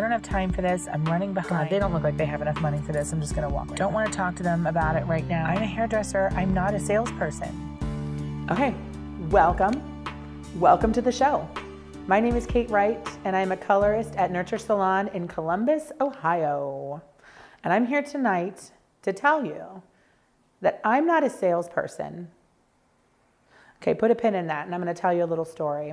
I don't have time for this. I'm running behind. God, they don't look like they have enough money for this. I'm just going to walk right Don't want to talk to them about it right now. I'm a hairdresser. I'm not a salesperson. Okay, welcome. Welcome to the show. My name is Kate Wright, and I'm a colorist at Nurture Salon in Columbus, Ohio. And I'm here tonight to tell you that I'm not a salesperson. Okay, put a pin in that, and I'm going to tell you a little story.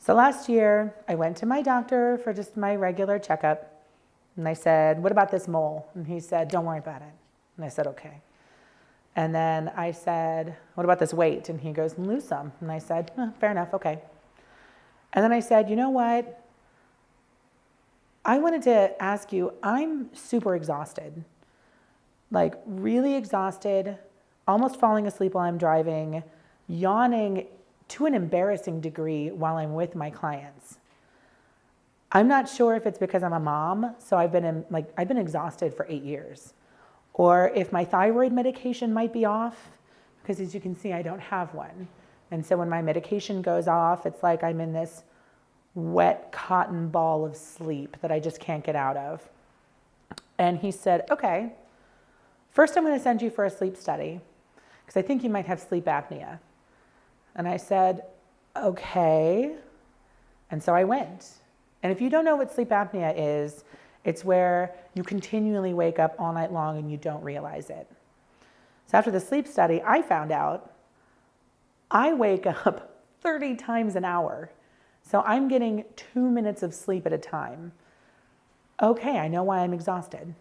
So last year, I went to my doctor for just my regular checkup, and I said, what about this mole? And he said, don't worry about it. And I said, okay. And then I said, what about this weight? And he goes, lose some. And I said, fair enough, okay. And then I said, you know what? I wanted to ask you, I'm super exhausted, like really exhausted, almost falling asleep while I'm driving, yawning to an embarrassing degree while I'm with my clients. I'm not sure if it's because I'm a mom, so I've been exhausted for 8 years, or if my thyroid medication might be off, because as you can see, I don't have one. And so when my medication goes off, it's like I'm in this wet cotton ball of sleep that I just can't get out of. And he said, okay, first I'm going to send you for a sleep study, because I think you might have sleep apnea. And I said, okay. And so I went. And if you don't know what sleep apnea is, it's where you continually wake up all night long and you don't realize it. So after the sleep study, I found out I wake up 30 times an hour. So I'm getting 2 minutes of sleep at a time. Okay, I know why I'm exhausted.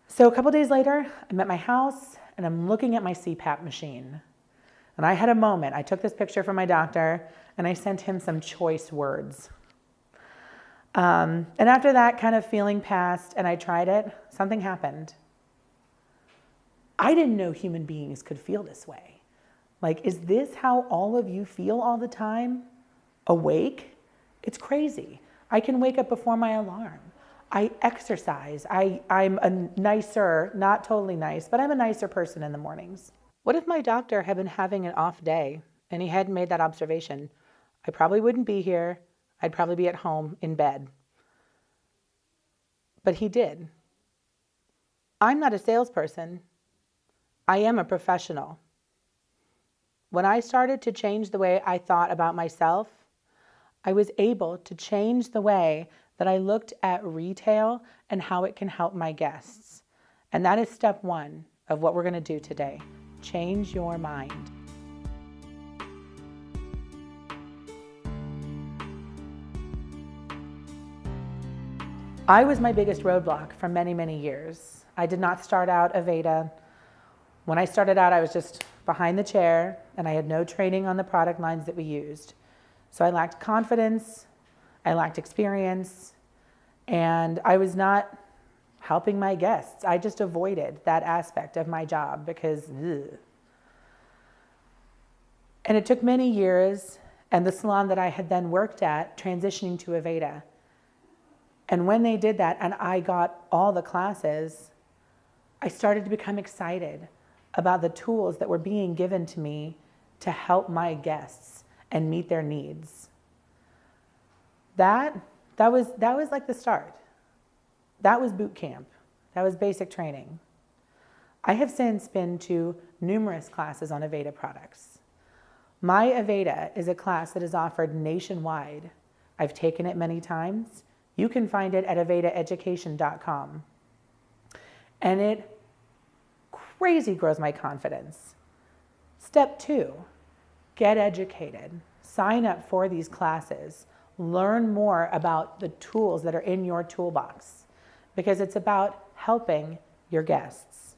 So a couple days later, I'm at my house and I'm looking at my CPAP machine. And I had a moment. I took this picture from my doctor and I sent him some choice words. And after that kind of feeling passed and I tried it, something happened. I didn't know human beings could feel this way. Like, is this how all of you feel all the time? Awake? It's crazy. I can wake up before my alarm. I exercise. I'm a nicer, not totally nice, but I'm a nicer person in the mornings. What if my doctor had been having an off day and he hadn't made that observation? I probably wouldn't be here. I'd probably be at home in bed. But he did. I'm not a salesperson. I am a professional. When I started to change the way I thought about myself, I was able to change the way that I looked at retail and how it can help my guests. And that is step one of what we're going to do today. Change your mind. I was my biggest roadblock for many, many years. I did not start out Aveda. When I started out, I was just behind the chair and I had no training on the product lines that we used. So I lacked confidence, I lacked experience, and I was not helping my guests. I just avoided that aspect of my job because, ugh. And it took many years and the salon that I had then worked at transitioning to Aveda. And when they did that and I got all the classes, I started to become excited about the tools that were being given to me to help my guests and meet their needs. That was like the start. That was boot camp. That was basic training. I have since been to numerous classes on Aveda products. My Aveda is a class that is offered nationwide. I've taken it many times. You can find it at avedaeducation.com. And it crazy grows my confidence. Step 2, get educated. Sign up for these classes. Learn more about the tools that are in your toolbox because it's about helping your guests.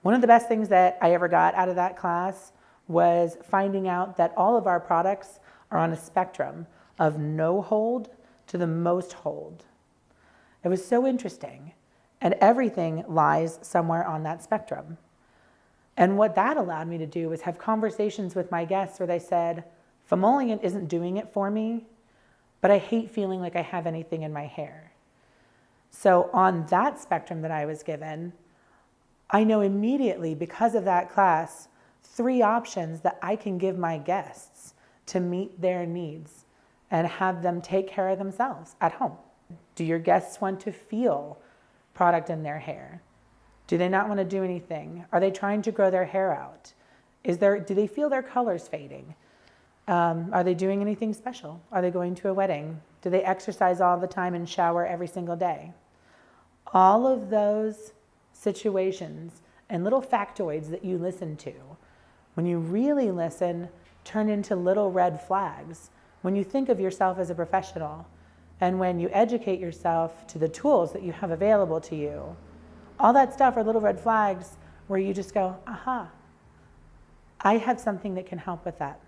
One of the best things that I ever got out of that class was finding out that all of our products are on a spectrum of no hold to the most hold. It was so interesting. And everything lies somewhere on that spectrum. And what that allowed me to do was have conversations with my guests where they said, Famollient isn't doing it for me, but I hate feeling like I have anything in my hair. So on that spectrum that I was given, I know immediately because of that class, 3 options that I can give my guests to meet their needs and have them take care of themselves at home. Do your guests want to feel product in their hair? Do they not want to do anything? Are they trying to grow their hair out? Do they feel their colors fading? Are they doing anything special? Are they going to a wedding? Do they exercise all the time and shower every single day? All of those situations and little factoids that you listen to, when you really listen, turn into little red flags. When you think of yourself as a professional, and when you educate yourself to the tools that you have available to you, all that stuff are little red flags where you just go, aha, I have something that can help with that.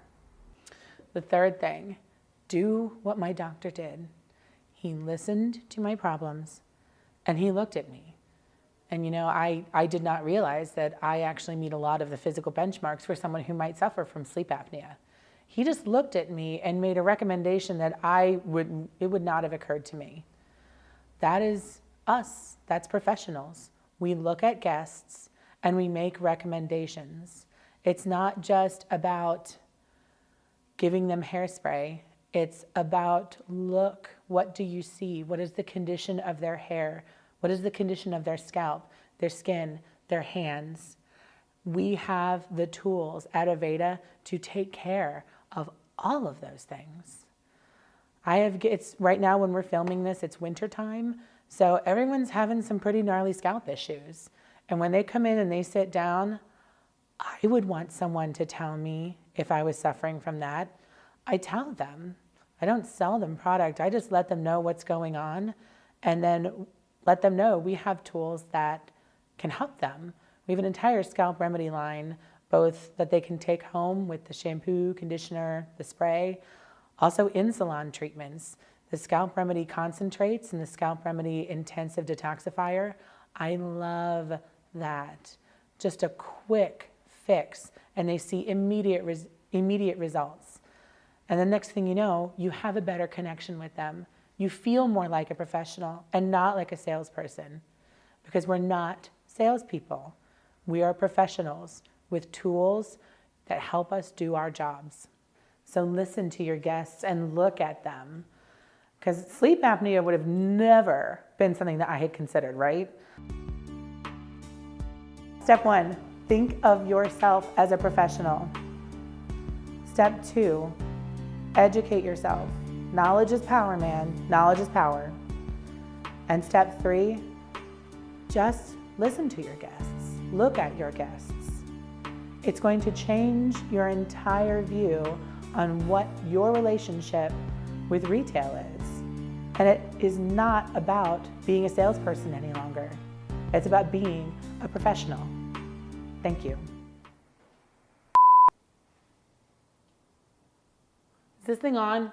The third thing, do what my doctor did. He listened to my problems and he looked at me. And you know, I did not realize that I actually meet a lot of the physical benchmarks for someone who might suffer from sleep apnea. He just looked at me and made a recommendation that it would not have occurred to me. That is us, that's professionals. We look at guests and we make recommendations. It's not just about giving them hairspray. It's about, look, what do you see? What is the condition of their hair? What is the condition of their scalp, their skin, their hands? We have the tools at Aveda to take care of all of those things. It's right now when we're filming this, it's winter time, so everyone's having some pretty gnarly scalp issues. And when they come in and they sit down, I would want someone to tell me if I was suffering from that. I tell them. I don't sell them product. I just let them know what's going on and then let them know we have tools that can help them. We have an entire scalp remedy line, both that they can take home with the shampoo, conditioner, the spray, also in-salon treatments. The scalp remedy concentrates and the scalp remedy intensive detoxifier. I love that. Just a quick fix and they see immediate results. And the next thing you know, you have a better connection with them. You feel more like a professional and not like a salesperson, because we're not salespeople. We are professionals with tools that help us do our jobs. So listen to your guests and look at them, because sleep apnea would have never been something that I had considered, right? Step 1, think of yourself as a professional. Step 2, educate yourself. Knowledge is power, man. Knowledge is power. And step 3, just listen to your guests. Look at your guests. It's going to change your entire view on what your relationship with retail is. And it is not about being a salesperson any longer. It's about being a professional. Thank you. Is this thing on?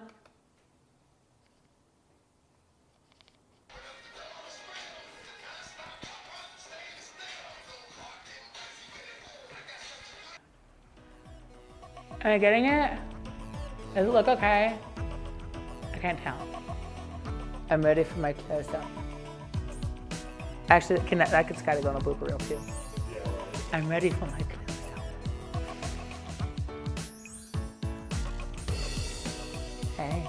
Am I getting it? Does it look okay? I can't tell. I'm ready for my close-up. Actually, that's gotta go on a blooper reel too. I'm ready for my close-up. Hey.